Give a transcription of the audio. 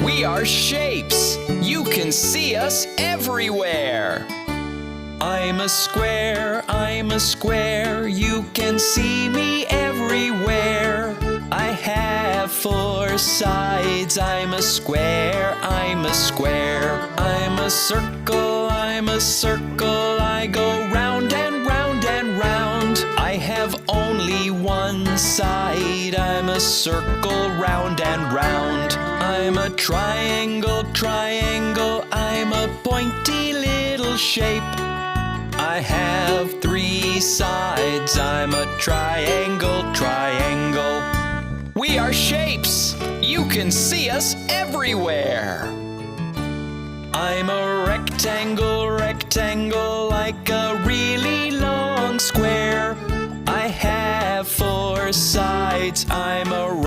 We are shapes. You can see us everywhere. I'm a square, I'm a square. You can see me everywhere. I have 4 sides. I'm a square, I'm a square. I'm a circle, I'm a circle. I go round and round and round. I have only 1 side. I'm a circle, round and round. I'm a triangle, triangle. I'm a pointy little shape. I have 3 sides. I'm a triangle, triangle. We are shapes. You can see us everywhere. I'm a rectangle, rectangle, like a really long square. I have 4 sides. I'm a